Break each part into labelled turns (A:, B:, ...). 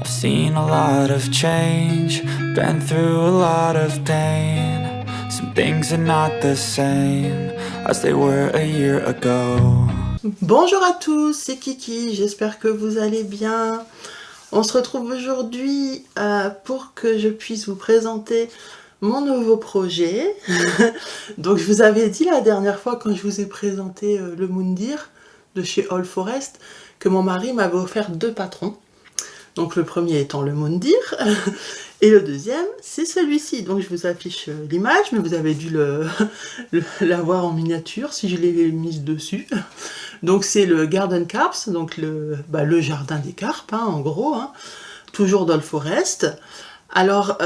A: I've seen a lot of change, been through a lot of pain. Some things are not the same as they were a year ago.
B: Bonjour à tous, c'est Kiki, j'espère que vous allez bien. On se retrouve aujourd'hui pour que je puisse vous présenter mon nouveau projet. Donc je vous avais dit la dernière fois quand je vous ai présenté le Moundir de chez All Forest que mon mari m'avait offert 2 patrons. Donc le premier étant le Moundir et le deuxième c'est celui-ci. Donc je vous affiche l'image, mais vous avez dû l'avoir en miniature si je l'ai mise dessus. Donc c'est le Garden Carps, donc le jardin des carpes, hein, en gros, hein, toujours dans le forest. Alors,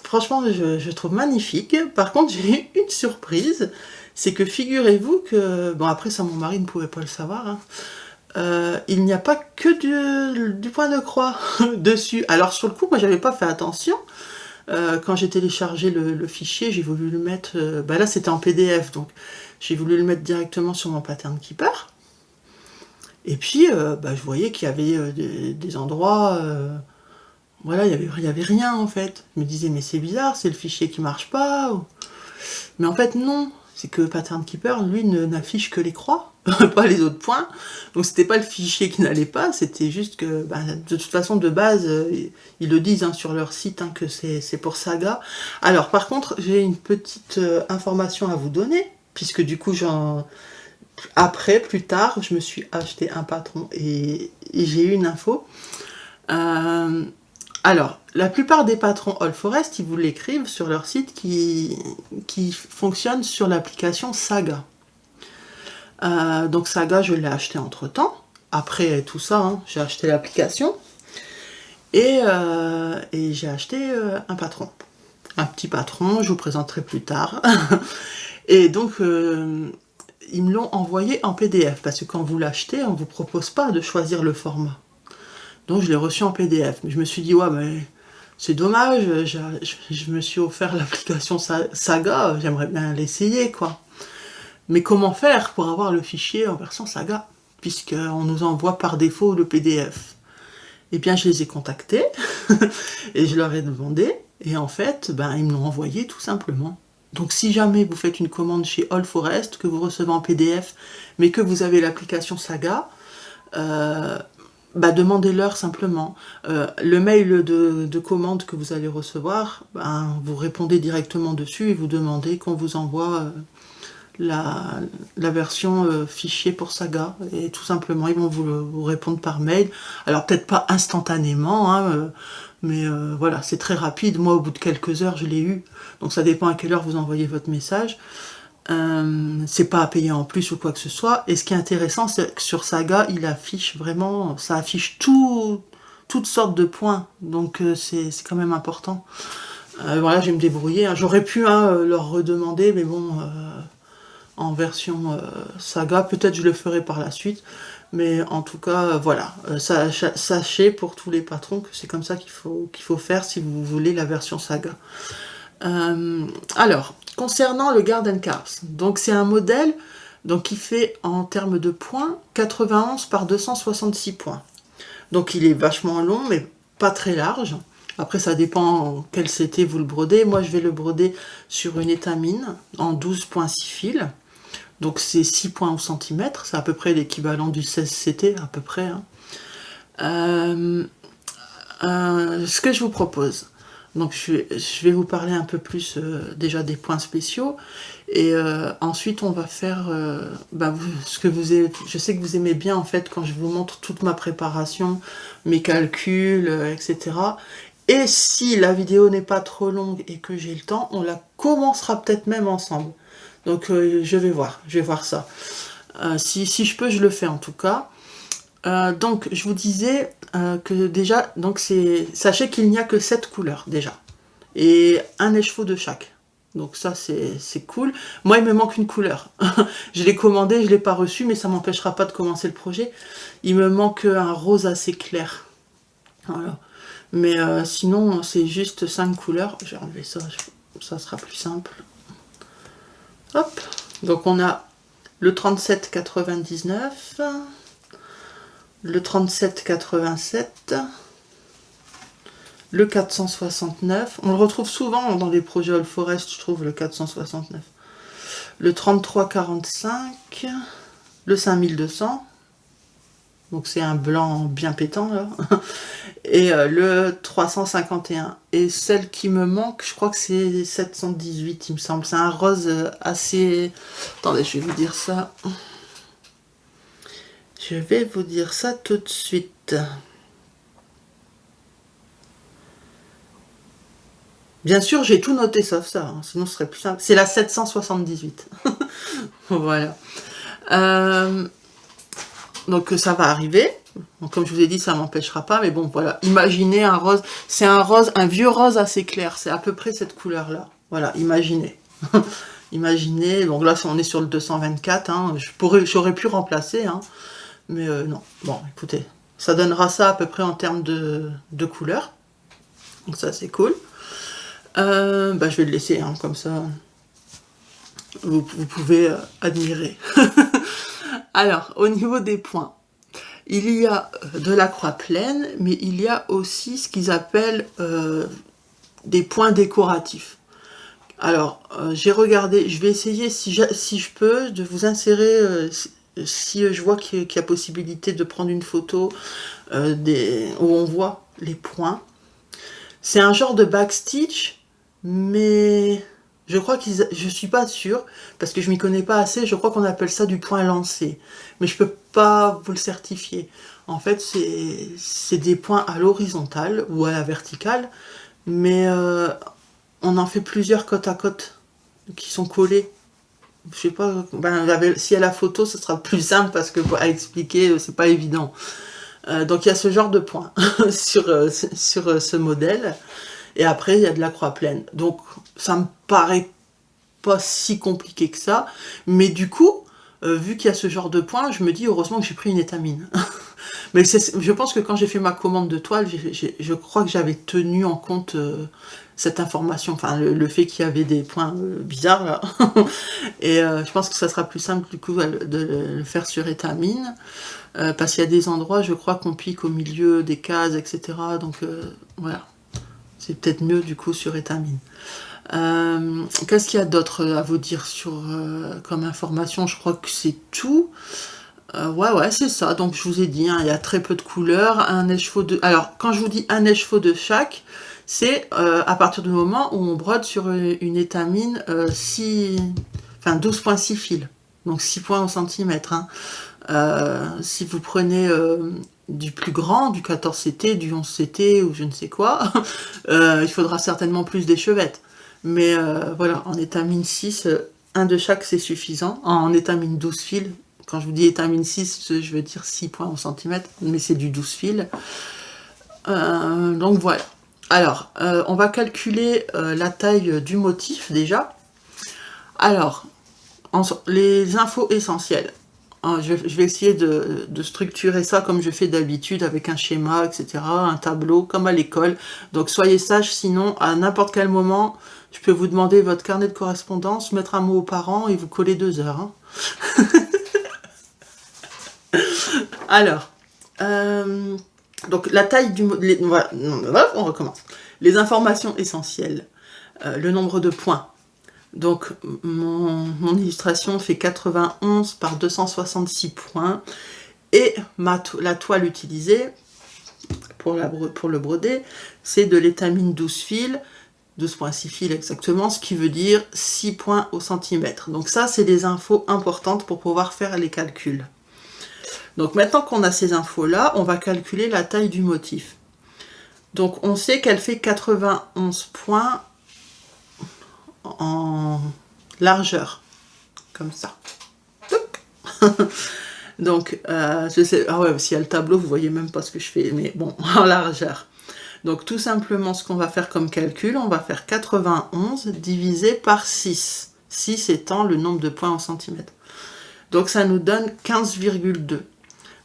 B: franchement, je trouve magnifique. Par contre, j'ai eu une surprise, c'est que figurez-vous que, bon après ça mon mari ne pouvait pas le savoir, hein, il n'y a pas que du point de croix dessus. Alors sur le coup, moi j'avais pas fait attention. Quand j'ai téléchargé le fichier, j'ai voulu le mettre... là c'était en PDF, donc j'ai voulu le mettre directement sur mon Pattern Keeper. Et puis, je voyais qu'il y avait des endroits... voilà, il y avait rien en fait. Je me disais, mais c'est bizarre, c'est le fichier qui marche pas. Mais en fait, non. C'est que Pattern Keeper, lui, n'affiche que les croix, pas les autres points. Donc c'était pas le fichier qui n'allait pas, c'était juste que, de toute façon, de base, ils le disent hein, sur leur site hein, que c'est pour Saga. Alors par contre, j'ai une petite information à vous donner, puisque du coup, plus tard, je me suis acheté un patron et j'ai eu une info. Alors, la plupart des patrons All Forest, ils vous l'écrivent sur leur site qui fonctionne sur l'application Saga. Donc Saga, je l'ai acheté entre-temps. Après tout ça, hein, j'ai acheté l'application. Et j'ai acheté un patron. Un petit patron, je vous présenterai plus tard. Et donc, ils me l'ont envoyé en PDF. Parce que quand vous l'achetez, on ne vous propose pas de choisir le format. Donc je l'ai reçu en PDF. Mais je me suis dit, ouais, mais c'est dommage, je me suis offert l'application Saga, j'aimerais bien l'essayer, quoi. Mais comment faire pour avoir le fichier en version Saga, puisqu'on nous envoie par défaut le PDF? Eh bien, je les ai contactés, et je leur ai demandé, et en fait, ils me l'ont envoyé tout simplement. Donc si jamais vous faites une commande chez All Forest, que vous recevez en PDF, mais que vous avez l'application Saga, demandez-leur simplement. Le mail de commande que vous allez recevoir, vous répondez directement dessus et vous demandez qu'on vous envoie la version fichier pour Saga. Et tout simplement, ils vont vous répondre par mail. Alors peut-être pas instantanément, hein, mais voilà, c'est très rapide. Moi, au bout de quelques heures, je l'ai eu. Donc ça dépend à quelle heure vous envoyez votre message. C'est pas à payer en plus ou quoi que ce soit. Et ce qui est intéressant, c'est que sur Saga, il affiche vraiment, ça affiche toutes sortes de points. Donc c'est quand même important. Voilà, je vais me débrouiller. J'aurais pu leur redemander, mais bon, en version Saga, peut-être je le ferai par la suite. Mais en tout cas, voilà, sachez pour tous les patrons que c'est comme ça qu'il faut faire si vous voulez la version Saga. Alors, concernant le Garden Carps, donc c'est un modèle qui fait en termes de points 91 par 266 points. Donc il est vachement long, mais pas très large. Après, ça dépend quel CT vous le brodez. Moi, je vais le broder sur une étamine en 12,6 fils. Donc c'est 6 points au centimètre. C'est à peu près l'équivalent du 16 CT, à peu près. Hein. Ce que je vous propose, donc je vais vous parler un peu plus déjà des points spéciaux et ensuite on va faire ce que je sais que vous aimez bien en fait quand je vous montre toute ma préparation, mes calculs, etc. Et si la vidéo n'est pas trop longue et que j'ai le temps, on la commencera peut-être même ensemble. Donc je vais voir ça. Si je peux, je le fais en tout cas. Donc je vous disais que déjà, sachez qu'il n'y a que 7 couleurs déjà. Et un écheveau de chaque. Donc ça c'est cool. Moi il me manque une couleur. Je l'ai commandé, je ne l'ai pas reçu, mais ça ne m'empêchera pas de commencer le projet. Il me manque un rose assez clair. Voilà. Mais sinon c'est juste 5 couleurs. Je vais enlever ça, ça sera plus simple. Hop. Donc on a le 37,99, le 37,87, le 469, on le retrouve souvent dans les projets All Forest, je trouve, le 469. Le 3345, le 5200, donc c'est un blanc bien pétant là, et le 351. Et celle qui me manque, je crois que c'est 718, il me semble. C'est un rose assez... Attendez, je vais vous dire ça. Je vais vous dire ça tout de suite. Bien sûr, j'ai tout noté sauf ça, hein, sinon ce serait plus simple. C'est la 778. Voilà. Donc ça va arriver. Donc, comme je vous ai dit, ça m'empêchera pas. Mais bon, voilà. Imaginez un rose. C'est un rose, un vieux rose assez clair. C'est à peu près cette couleur-là. Voilà, imaginez. Imaginez. Donc là, on est sur le 224. Hein. J'aurais pu remplacer. Hein. Mais non. Bon, écoutez. Ça donnera ça à peu près en termes de couleur. Donc ça, c'est cool. Je vais le laisser hein, comme ça. Vous pouvez admirer. Alors, au niveau des points, il y a de la croix pleine, mais il y a aussi ce qu'ils appellent des points décoratifs. Alors, j'ai regardé, je vais essayer, si je peux, de vous insérer, si je vois qu'il y a possibilité de prendre une photo où on voit les points. C'est un genre de backstitch, mais je crois je suis pas sûre, parce que je m'y connais pas assez, je crois qu'on appelle ça du point lancé. Mais je peux pas vous le certifier. En fait, c'est des points à l'horizontale ou à la verticale, mais on en fait plusieurs côte à côte qui sont collés. Je sais pas, si à la photo, ce sera plus simple parce que à expliquer, c'est pas évident. Donc il y a ce genre de points sur ce modèle. Et après, il y a de la croix pleine. Donc, ça me paraît pas si compliqué que ça. Mais du coup, vu qu'il y a ce genre de points, je me dis, heureusement que j'ai pris une étamine. Mais je pense que quand j'ai fait ma commande de toile, je crois que j'avais tenu en compte cette information. Enfin, le fait qu'il y avait des points bizarres, là. Et je pense que ça sera plus simple, du coup, de le faire sur étamine. Parce qu'il y a des endroits, je crois, qu'on pique au milieu des cases, etc. Donc, voilà. C'est peut-être mieux du coup sur étamine. Qu'est-ce qu'il y a d'autre à vous dire comme information? Je crois que c'est tout. Ouais, c'est ça. Donc je vous ai dit, hein, il y a très peu de couleurs. Un écheveau de... Alors, quand je vous dis un écheveau de chaque, c'est à partir du moment où on brode sur une étamine 12,6 fils. Donc 6 points au centimètre. Hein. Si vous prenez du plus grand, du 14CT, du 11CT ou je ne sais quoi, il faudra certainement plus d'échevettes. Mais voilà, en étamine 6, un de chaque c'est suffisant. En étamine 12 fils, quand je vous dis étamine 6, je veux dire 6 points au centimètre, mais c'est du 12 fils. Donc voilà. Alors, on va calculer la taille du motif déjà. Alors, les infos essentielles. Je vais essayer de structurer ça comme je fais d'habitude avec un schéma, etc., un tableau, comme à l'école. Donc soyez sages, sinon à n'importe quel moment, je peux vous demander votre carnet de correspondance, mettre un mot aux parents et vous coller 2 heures. Hein. Alors, donc la taille du... on recommence. Les informations essentielles. Le nombre de points. Donc, mon illustration fait 91 par 266 points. Et la toile utilisée pour le broder, c'est de l'étamine 12 fils, 12,6 fils exactement, ce qui veut dire 6 points au centimètre. Donc ça, c'est des infos importantes pour pouvoir faire les calculs. Donc maintenant qu'on a ces infos-là, on va calculer la taille du motif. Donc on sait qu'elle fait 91 points en largeur, comme ça. Donc, je sais, ah ouais, s'il y a le tableau, vous voyez même pas ce que je fais, mais bon, en largeur. Donc, tout simplement, ce qu'on va faire comme calcul, on va faire 91 divisé par 6. 6 étant le nombre de points en centimètres. Donc, ça nous donne 15,2.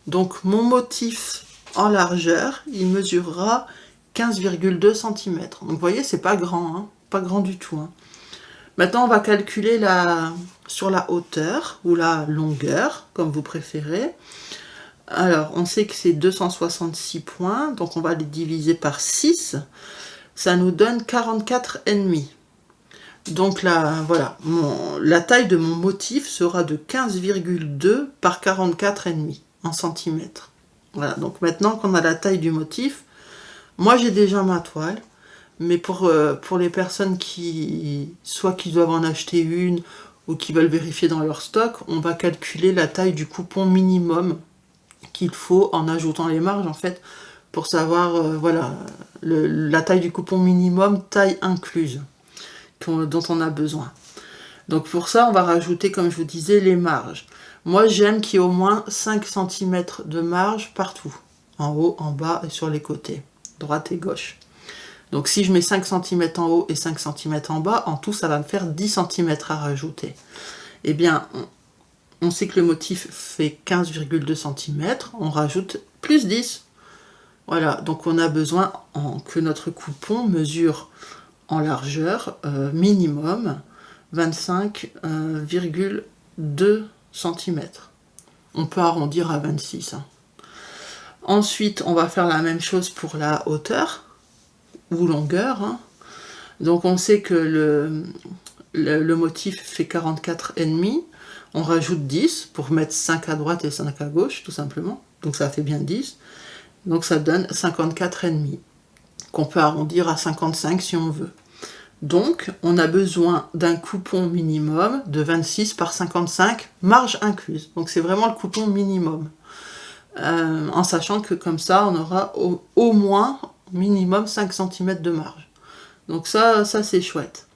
B: Donc, mon motif en largeur, il mesurera 15,2 cm. Donc, vous voyez, c'est pas grand, hein, pas grand du tout. Hein. Maintenant, on va calculer sur la hauteur ou la longueur, comme vous préférez. Alors, on sait que c'est 266 points, donc on va les diviser par 6. Ça nous donne 44,5. Donc là, voilà, la taille de mon motif sera de 15,2 par 44,5 en centimètres. Voilà, donc maintenant qu'on a la taille du motif, moi j'ai déjà ma toile, mais pour les personnes qui doivent en acheter une ou qui veulent vérifier dans leur stock, on va calculer la taille du coupon minimum qu'il faut en ajoutant les marges en fait, pour savoir voilà, la taille du coupon minimum, taille incluse, dont on a besoin. Donc pour ça, on va rajouter, comme je vous disais, les marges. Moi, j'aime qu'il y ait au moins 5 cm de marge partout, en haut, en bas et sur les côtés, droite et gauche. Donc si je mets 5 cm en haut et 5 cm en bas, en tout, ça va me faire 10 cm à rajouter. Eh bien, on sait que le motif fait 15,2 cm, on rajoute plus 10. Voilà, donc on a besoin que notre coupon mesure en largeur minimum 25,2 cm. On peut arrondir à 26. Hein. Ensuite, on va faire la même chose pour la hauteur ou longueur. Hein. Donc on sait que le motif fait 44,5. On rajoute 10 pour mettre 5 à droite et 5 à gauche, tout simplement. Donc ça fait bien 10. Donc ça donne 54,5, qu'on peut arrondir à 55 si on veut. Donc on a besoin d'un coupon minimum de 26 par 55, marge incluse. Donc c'est vraiment le coupon minimum. En sachant que comme ça, on aura au moins minimum 5 cm de marge. Donc ça c'est chouette.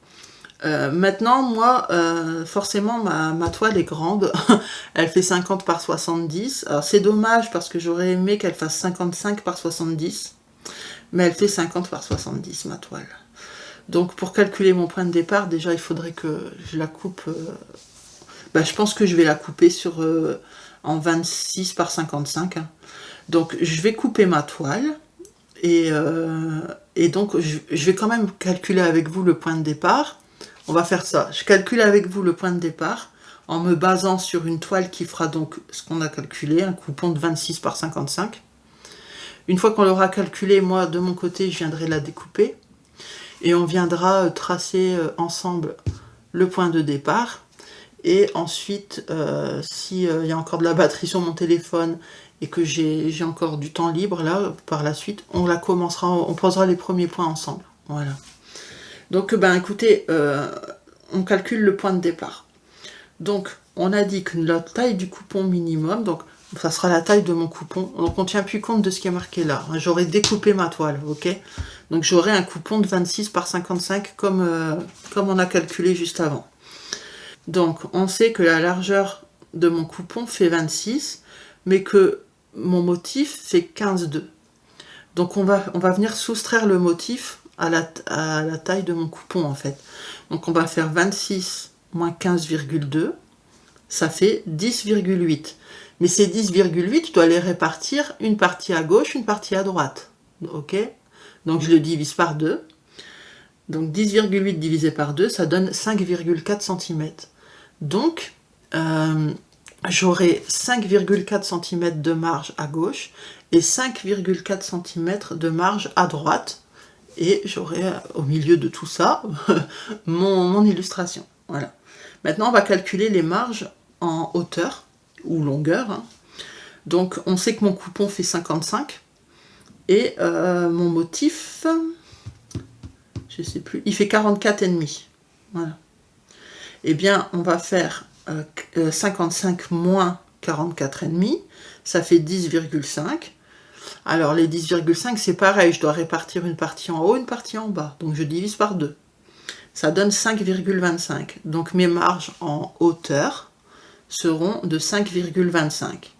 B: Maintenant, moi, forcément, ma toile est grande. Elle fait 50 par 70. Alors, c'est dommage parce que j'aurais aimé qu'elle fasse 55 par 70. Mais elle fait 50 par 70, ma toile. Donc, pour calculer mon point de départ, déjà, il faudrait que je la coupe... je pense que je vais la couper en 26 par 55. Hein. Donc, je vais couper ma toile. Et donc, je vais quand même calculer avec vous le point de départ. On va faire ça. Je calcule avec vous le point de départ en me basant sur une toile qui fera donc ce qu'on a calculé, un coupon de 26 par 55. Une fois qu'on l'aura calculé, moi de mon côté, je viendrai la découper et on viendra tracer ensemble le point de départ. Et ensuite, s'il y a encore de la batterie sur mon téléphone et que j'ai encore du temps libre là, par la suite, on posera les premiers points ensemble. Voilà. Donc, écoutez, on calcule le point de départ. Donc, on a dit que la taille du coupon minimum, donc ça sera la taille de mon coupon. Donc, on ne tient plus compte de ce qui est marqué là. J'aurais découpé ma toile, ok? Donc, j'aurai un coupon de 26 par 55 comme on a calculé juste avant. Donc, on sait que la largeur de mon coupon fait 26, mais que mon motif fait 15,2. Donc, on va venir soustraire le motif à la taille de mon coupon en fait. Donc on va faire 26 moins 15,2, ça fait 10,8. Mais ces 10,8, je dois les répartir, une partie à gauche, une partie à droite. Ok? Donc je le divise par 2. Donc 10,8 divisé par 2, ça donne 5,4 cm. Donc j'aurai 5,4 cm de marge à gauche et 5,4 cm de marge à droite. Et j'aurai au milieu de tout ça mon illustration. Voilà. Maintenant, on va calculer les marges en hauteur ou longueur. Hein. Donc, on sait que mon coupon fait 55 et mon motif, je sais plus, il fait 44,5. Voilà. Eh bien, on va faire 55 moins 44,5, ça fait 10,5. Alors les 10,5 c'est pareil, je dois répartir une partie en haut, une partie en bas. Donc je divise par 2. Ça donne 5,25. Donc mes marges en hauteur seront de 5,25.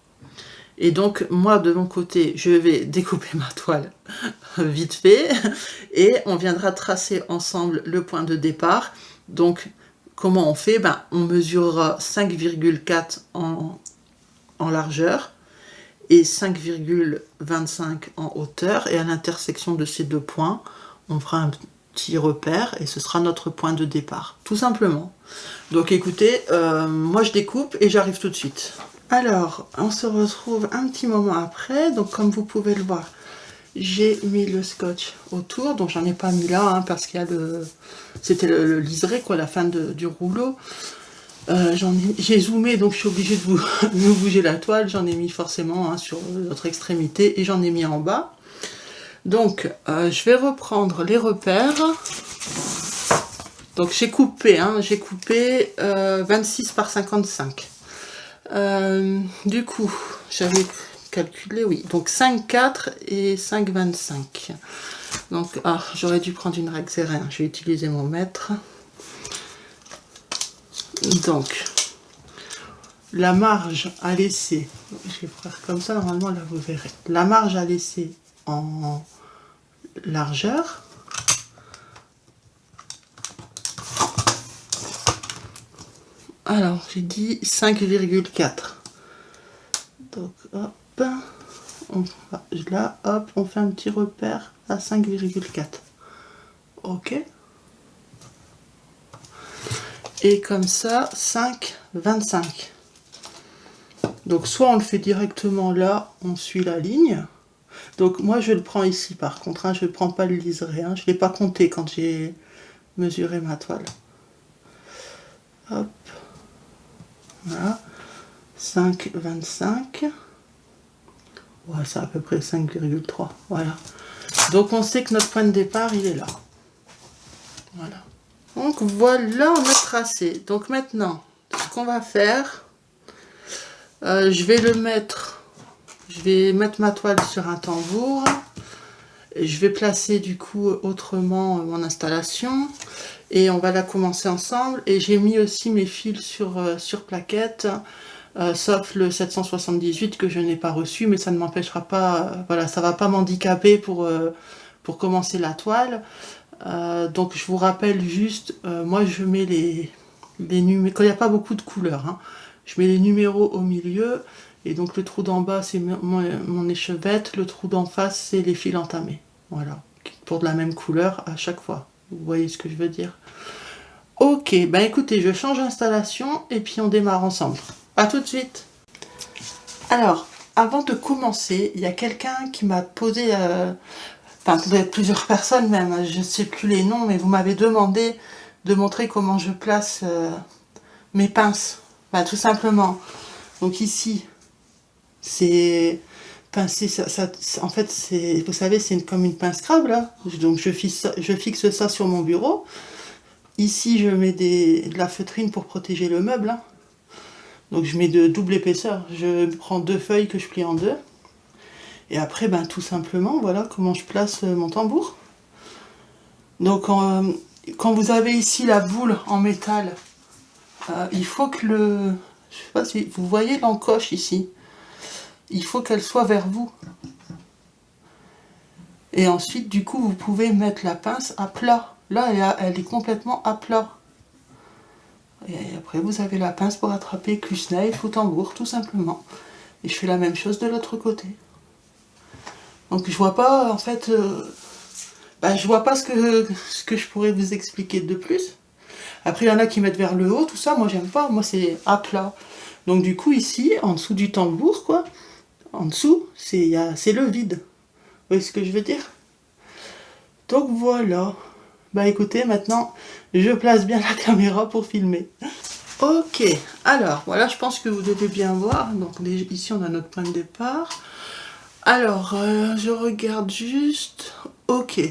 B: Et donc moi de mon côté, je vais découper ma toile vite fait et on viendra tracer ensemble le point de départ. Donc comment on fait? On mesurera 5,4 en largeur et 5,25 en hauteur, et à l'intersection de ces deux points, on fera un petit repère et ce sera notre point de départ, tout simplement. Donc écoutez, moi je découpe et j'arrive tout de suite. Alors, on se retrouve un petit moment après. Donc, comme vous pouvez le voir, j'ai mis le scotch autour. Donc, j'en ai pas mis là, hein, parce qu'il y a c'était le liseré, quoi, la fin du rouleau. J'ai zoomé, donc je suis obligée de vous bouger la toile. J'en ai mis forcément, hein, sur l'autre extrémité et j'en ai mis en bas. Donc, je vais reprendre les repères. Donc, j'ai coupé 26 par 55. Du coup, j'avais calculé, oui, donc 5,4 et 5,25. Donc, j'aurais dû prendre une règle serrée, hein. Je vais utiliser mon mètre. Donc, la marge à laisser, je vais faire comme ça, normalement là vous verrez. La marge à laisser en largeur. Alors, j'ai dit 5,4. Donc, hop, là, hop, on fait un petit repère à 5,4. Ok. Et comme ça, 5,25. Donc, soit on le fait directement là, on suit la ligne. Donc, moi, je le prends ici, par contre, hein, je ne prends pas le liseré. Hein, je ne l'ai pas compté quand j'ai mesuré ma toile. Hop. Voilà. 5,25. Ouais, c'est à peu près 5,3. Voilà. Donc, on sait que notre point de départ, il est là. Voilà. Donc, voilà notre tracé. Donc, maintenant, ce qu'on va faire, je vais mettre ma toile sur un tambour. Je vais placer, du coup, autrement mon installation. Et on va la commencer ensemble. Et j'ai mis aussi mes fils sur plaquette. Sauf le 778 que je n'ai pas reçu, mais ça ne m'empêchera pas, voilà, ça va pas m'handicaper pour commencer la toile. Donc je vous rappelle juste, moi je mets les numéros, quand il n'y a pas beaucoup de couleurs, hein, je mets les numéros au milieu, et donc le trou d'en bas c'est mon échevette, le trou d'en face c'est les fils entamés, voilà, pour de la même couleur à chaque fois, vous voyez ce que je veux dire. Ok, ben écoutez, je change d'installation et puis on démarre ensemble. A tout de suite. Alors, avant de commencer, il y a quelqu'un qui m'a posé, enfin plusieurs personnes même, je ne sais plus les noms, mais vous m'avez demandé de montrer comment je place mes pinces. Ben, tout simplement. Donc ici, c'est pincé, en fait, vous savez, c'est comme une pince crabe là. Donc je fixe ça sur mon bureau. Ici, je mets de la feutrine pour protéger le meuble. Hein. Donc je mets de double épaisseur. Je prends 2 feuilles que je plie en 2. Et après, ben, tout simplement, voilà comment je place mon tambour. Donc quand vous avez ici la boule en métal, il faut que je sais pas si vous voyez l'encoche ici. Il faut qu'elle soit vers vous. Et ensuite, du coup, vous pouvez mettre la pince à plat. Là, elle est complètement à plat. Et après, vous avez la pince pour attraper Kusnaif ou tambour, tout simplement. Et je fais la même chose de l'autre côté. Donc, je vois pas, en fait, je vois pas ce que je pourrais vous expliquer de plus. Après, il y en a qui mettent vers le haut, tout ça. Moi, j'aime pas. Moi, c'est à plat. Donc, du coup, ici, en dessous du tambour, quoi, en dessous, c'est le vide. Vous voyez ce que je veux dire? Donc, voilà. Bah écoutez, maintenant, je place bien la caméra pour filmer. Ok, alors, voilà, je pense que vous devez bien voir. Donc ici, on a notre point de départ. Alors, je regarde juste... Ok,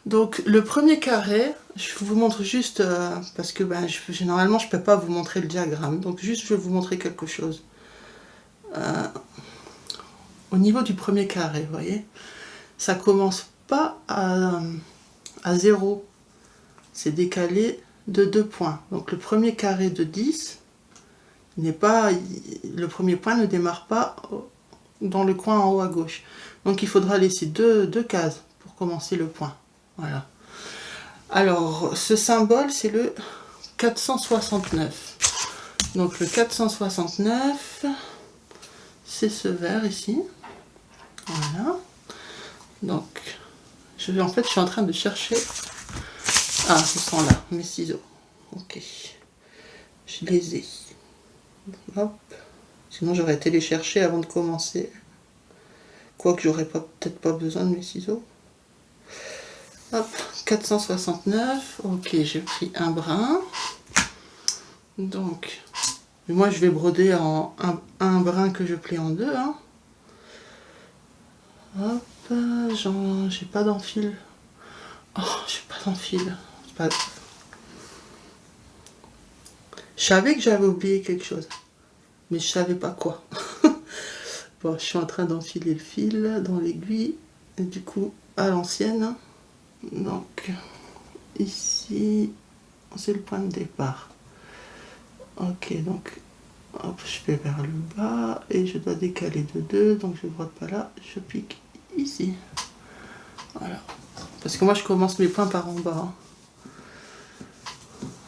B: donc le premier carré, je vous montre juste, parce que généralement, je ne peux pas vous montrer le diagramme. Donc juste, je vais vous montrer quelque chose. Au niveau du premier carré, vous voyez, ça commence pas à 0. C'est décalé de 2 points. Donc le premier carré de 10 le premier point ne démarre pas dans le coin en haut à gauche. Donc il faudra laisser deux cases pour commencer le point. Voilà. Alors ce symbole c'est le 469. Donc le 469, c'est ce vert ici. Voilà. Donc en fait je suis en train de chercher. Ah, ce sont là, mes ciseaux. Ok. Je les ai. Hop. Sinon j'aurais été les chercher avant de commencer. Quoique j'aurais peut-être pas besoin de mes ciseaux. Hop, 469. Ok, j'ai pris un brin. Donc, moi je vais broder en un brin que je plie en deux. Hein. Hop, j'ai pas d'enfil. Oh, j'ai pas d'enfil. Pas... Je savais que j'avais oublié quelque chose, mais je savais pas quoi. Bon, je suis en train d'enfiler le fil dans l'aiguille, et du coup à l'ancienne. Donc ici, c'est le point de départ. Ok, donc hop, je vais vers le bas et je dois décaler de 2, donc je ne brode pas là, je pique ici. Voilà. Parce que moi je commence mes points par en bas.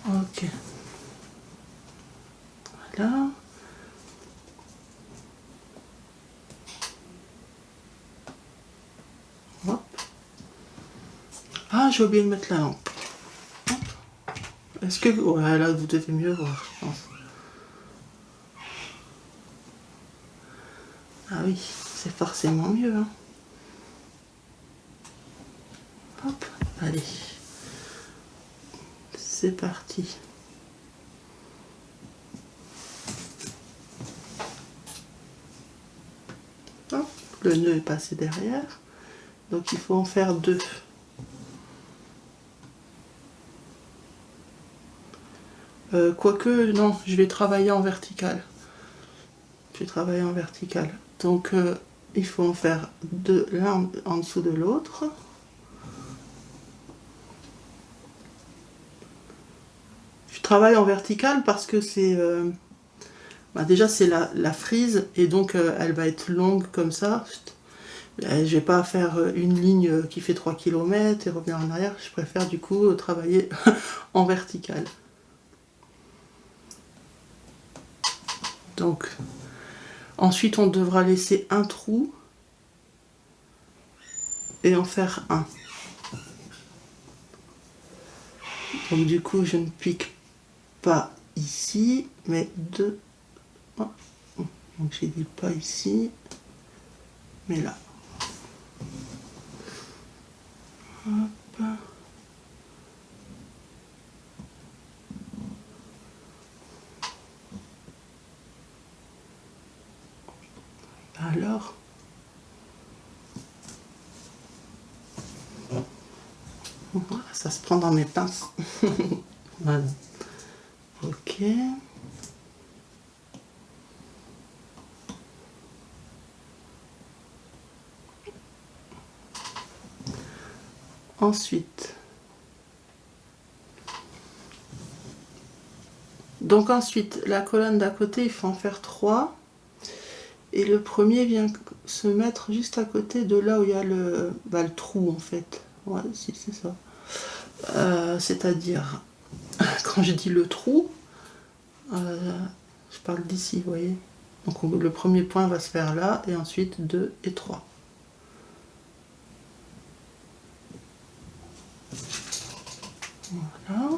B: Hein. Ok. Voilà. Hop. Ah, j'ai oublié de mettre la lampe. Est-ce que... Ouais, là vous devez mieux voir, je pense. Ah oui, c'est forcément mieux. Hein. Hop, allez. C'est parti. Hop, le nœud est passé derrière. Donc il faut en faire 2. Quoique, non, je vais travailler en vertical. Je vais travailler en vertical. Donc il faut en faire 2 l'un en dessous de l'autre. Je travaille en vertical parce que c'est... déjà c'est la frise et donc elle va être longue comme ça. Je vais pas faire une ligne qui fait 3 km et revenir en arrière. Je préfère du coup travailler en vertical. Donc ensuite on devra laisser un trou et en faire un. Donc du coup je ne pique pas ici mais deux. Oh. Donc j'ai dit pas ici mais là. Hop. Alors ça se prend dans mes pinces. Voilà. Ok. Ensuite. Donc ensuite, la colonne d'à côté, il faut en faire 3. Et le premier vient se mettre juste à côté de là où il y a le trou en fait. Ouais, si c'est ça. C'est-à-dire, quand je dis le trou, je parle d'ici, vous voyez. Donc le premier point va se faire là, et ensuite 2 et 3. Voilà.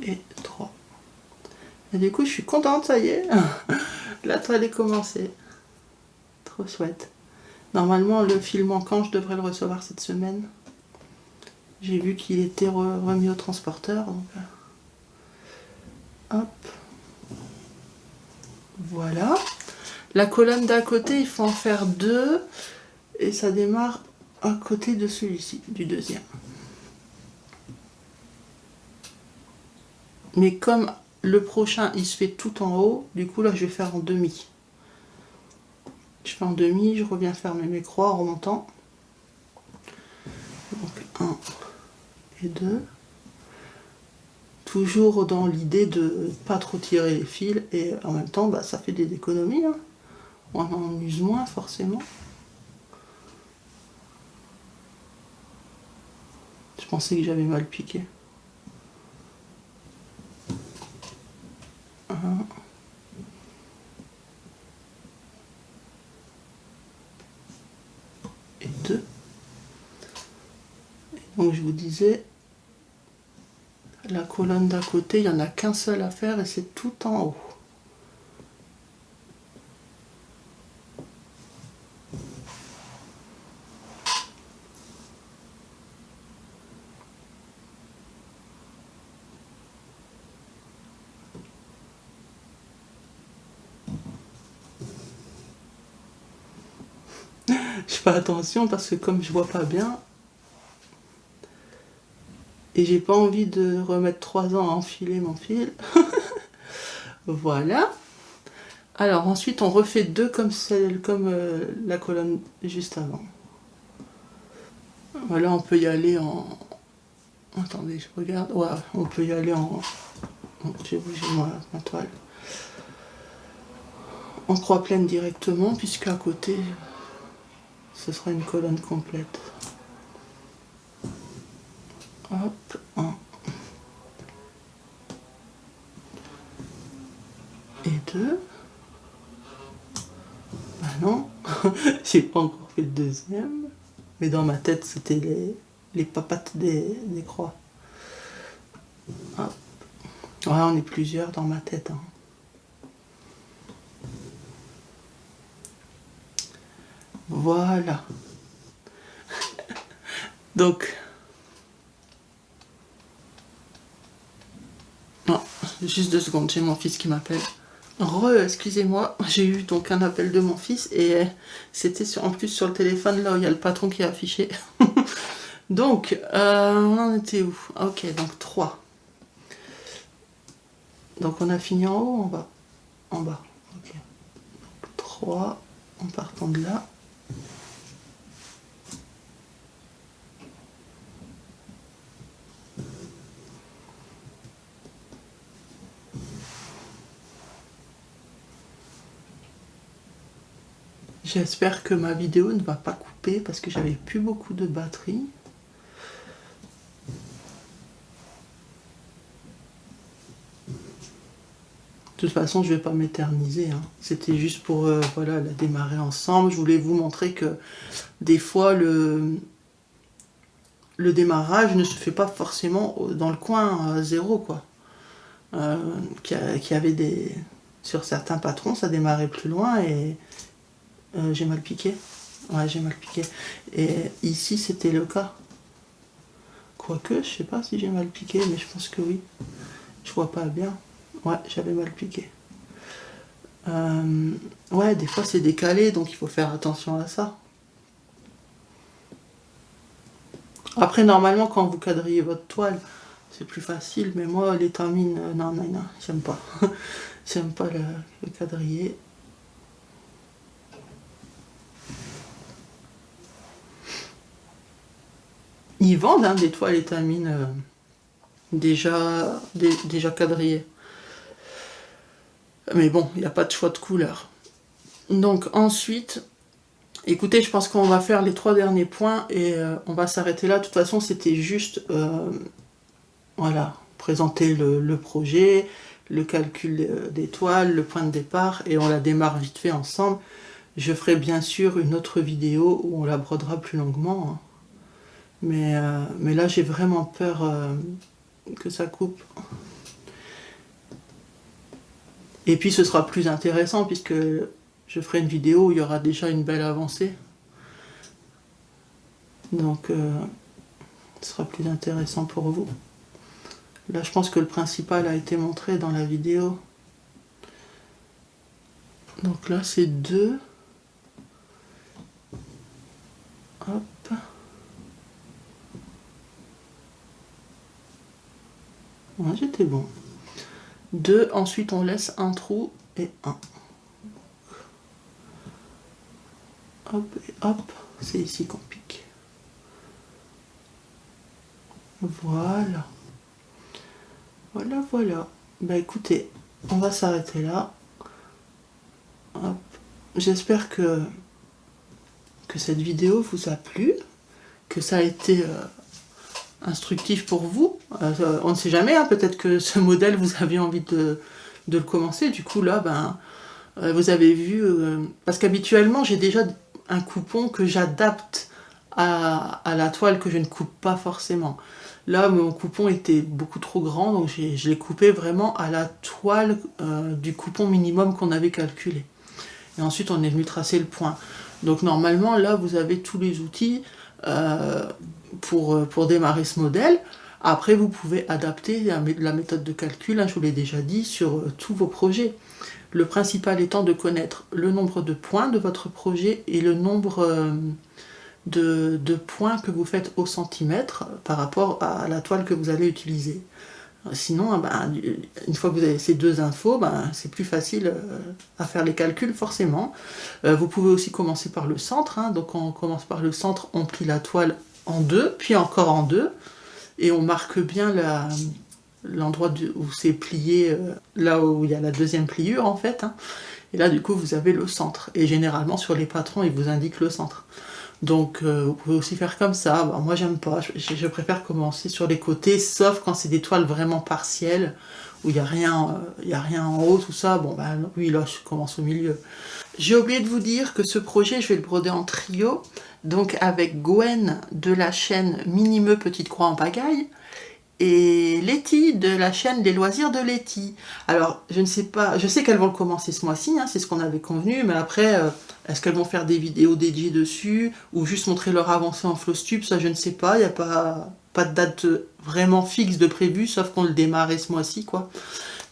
B: Et 3. Et du coup, je suis contente, ça y est. La toile est commencée. Trop chouette. Normalement, le fil manquant, je devrais le recevoir cette semaine. J'ai vu qu'il était remis au transporteur. Donc... Hop. Voilà. La colonne d'à côté, il faut en faire 2. Et ça démarre à côté de celui-ci, du deuxième. Mais comme le prochain, il se fait tout en haut, du coup, là, je vais faire en demi. Je fais en demi, je reviens fermer mes croix en remontant. Donc 1 et 2. Toujours dans l'idée de ne pas trop tirer les fils et en même temps ça fait des économies. Hein. On en use moins forcément. pensais que j'avais mal piqué. Un. Et deux. Et donc je vous disais, la colonne d'à côté, il n'y en a qu'un seul à faire et c'est tout en haut. Je fais attention parce que comme je vois pas bien, et j'ai pas envie de remettre 3 ans à enfiler mon fil. Voilà. Alors ensuite on refait 2 comme celle, comme la colonne juste avant. Voilà, on peut y aller en... Attendez, je regarde. Ouais, on peut y aller en... J'ai bougé ma toile. En croix pleine directement, puisque à côté, ce sera une colonne complète. Hop, 1. Et 2. Bah non, j'ai pas encore fait le deuxième. Mais dans ma tête, c'était les papates des croix. Hop. Ouais, on est plusieurs dans ma tête. Hein. Voilà. Donc... Non, juste 2 secondes, j'ai mon fils qui m'appelle. Excusez-moi, j'ai eu donc un appel de mon fils et c'était en plus sur le téléphone là où il y a le patron qui est affiché. Donc, on en était où? Ok, donc 3. Donc on a fini en haut ou en bas? En bas, ok. Donc 3, en partant de là. J'espère que ma vidéo ne va pas couper parce que j'avais plus beaucoup de batterie. De toute façon, je vais pas m'éterniser. Hein. C'était juste pour voilà, la démarrer ensemble. Je voulais vous montrer que des fois, le démarrage ne se fait pas forcément dans le coin 0, quoi. Qui avait des... Sur certains patrons, ça démarrait plus loin et j'ai mal piqué. Ouais, j'ai mal piqué. Et ici, c'était le cas. Quoique, je sais pas si j'ai mal piqué, mais je pense que oui. Je vois pas bien. Ouais, j'avais mal piqué. Ouais, des fois c'est décalé, donc il faut faire attention à ça. Après, normalement, quand vous quadrillez votre toile, c'est plus facile, mais moi, les termines, non, j'aime pas. J'aime pas le quadriller. Ils vendent hein, des toiles étamines déjà quadrillées. Mais bon, il n'y a pas de choix de couleur. Donc ensuite, écoutez, je pense qu'on va faire les 3 derniers points et on va s'arrêter là. De toute façon, c'était juste, voilà, présenter le projet, le calcul des toiles, le point de départ, et on la démarre vite fait ensemble. Je ferai bien sûr une autre vidéo où on la brodera plus longuement. Hein. Mais là, j'ai vraiment peur que ça coupe. Et puis, ce sera plus intéressant puisque je ferai une vidéo où il y aura déjà une belle avancée. Donc, ce sera plus intéressant pour vous. Là, je pense que le principal a été montré dans la vidéo. Donc là, c'est 2. Hop. Ouais, j'étais bon. 2, ensuite on laisse un trou et 1. Hop et hop, c'est ici qu'on pique. Voilà. Voilà. Bah écoutez, on va s'arrêter là. Hop. J'espère que cette vidéo vous a plu, que ça a été instructif pour vous. On ne sait jamais, hein, peut-être que ce modèle, vous aviez envie de le commencer. Du coup, là, vous avez vu... parce qu'habituellement, j'ai déjà un coupon que j'adapte à la toile que je ne coupe pas forcément. Là, mon coupon était beaucoup trop grand, donc je l'ai coupé vraiment à la toile du coupon minimum qu'on avait calculé. Et ensuite, on est venu tracer le point. Donc normalement, là, vous avez tous les outils pour démarrer ce modèle. Après, vous pouvez adapter la méthode de calcul, hein, je vous l'ai déjà dit, sur tous vos projets. Le principal étant de connaître le nombre de points de votre projet et le nombre de points que vous faites au centimètre par rapport à la toile que vous allez utiliser. Sinon, une fois que vous avez ces deux infos, c'est plus facile à faire les calculs forcément. Vous pouvez aussi commencer par le centre, hein. Donc on commence par le centre, on plie la toile en deux, puis encore en deux, et on marque bien l'endroit où c'est plié, là où il y a la deuxième pliure en fait, hein. Et là du coup vous avez le centre, et généralement sur les patrons ils vous indiquent le centre. Donc vous pouvez aussi faire comme ça. Moi j'aime pas, je préfère commencer sur les côtés, sauf quand c'est des toiles vraiment partielles, où il n'y a rien en haut, tout ça. Oui, là je commence au milieu. J'ai oublié de vous dire que ce projet, je vais le broder en trio, donc avec Gwen de la chaîne Minimeux Petite Croix en Pagaille, et Letty de la chaîne Les Loisirs de Letty. Alors, je ne sais pas, je sais qu'elles vont le commencer ce mois-ci, hein, c'est ce qu'on avait convenu, mais après, est-ce qu'elles vont faire des vidéos dédiées dessus, ou juste montrer leur avancée en Flowstube, ça je ne sais pas, il n'y a pas de date vraiment fixe de prévu, sauf qu'on le démarrait ce mois-ci, quoi.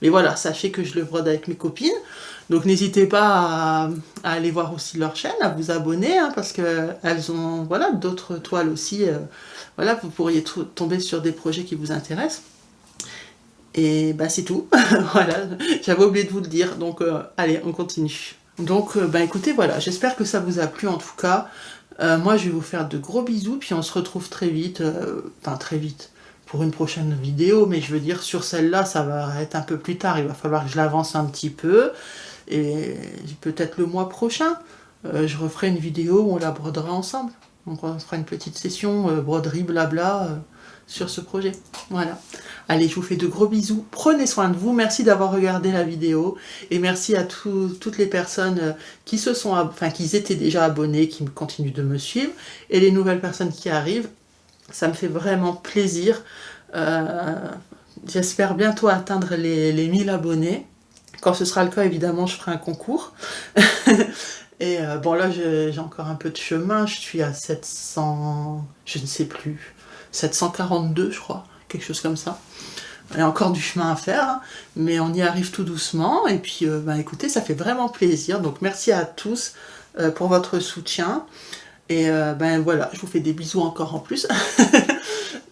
B: Mais voilà, sachez que je le brode avec mes copines, donc n'hésitez pas à aller voir aussi leur chaîne, à vous abonner, hein, parce qu'elles ont d'autres toiles aussi. Vous pourriez tomber sur des projets qui vous intéressent. Et c'est tout. Voilà, j'avais oublié de vous le dire. Donc allez, on continue. Donc écoutez, voilà, j'espère que ça vous a plu en tout cas. Moi je vais vous faire de gros bisous, puis on se retrouve très vite, très vite, pour une prochaine vidéo, mais je veux dire sur celle-là, ça va être un peu plus tard, il va falloir que je l'avance un petit peu, et peut-être le mois prochain, je referai une vidéo où on la brodera ensemble. Donc on fera une petite session broderie blabla sur ce projet. Voilà. Allez, je vous fais de gros bisous. Prenez soin de vous. Merci d'avoir regardé la vidéo. Et merci à toutes les personnes qui étaient déjà abonnées, qui continuent de me suivre. Et les nouvelles personnes qui arrivent. Ça me fait vraiment plaisir. J'espère bientôt atteindre les 1000 abonnés. Quand ce sera le cas, évidemment, je ferai un concours. Et là, j'ai encore un peu de chemin, je suis à 700, je ne sais plus, 742 je crois, quelque chose comme ça. Il y a encore du chemin à faire, hein, mais on y arrive tout doucement, et puis écoutez, ça fait vraiment plaisir, donc merci à tous pour votre soutien, et voilà, je vous fais des bisous encore en plus,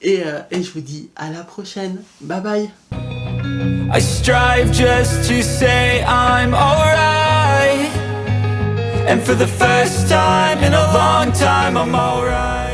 B: et je vous dis à la prochaine, bye bye.
A: I strive just to say I'm alright, and for the first time in a long time I'm alright.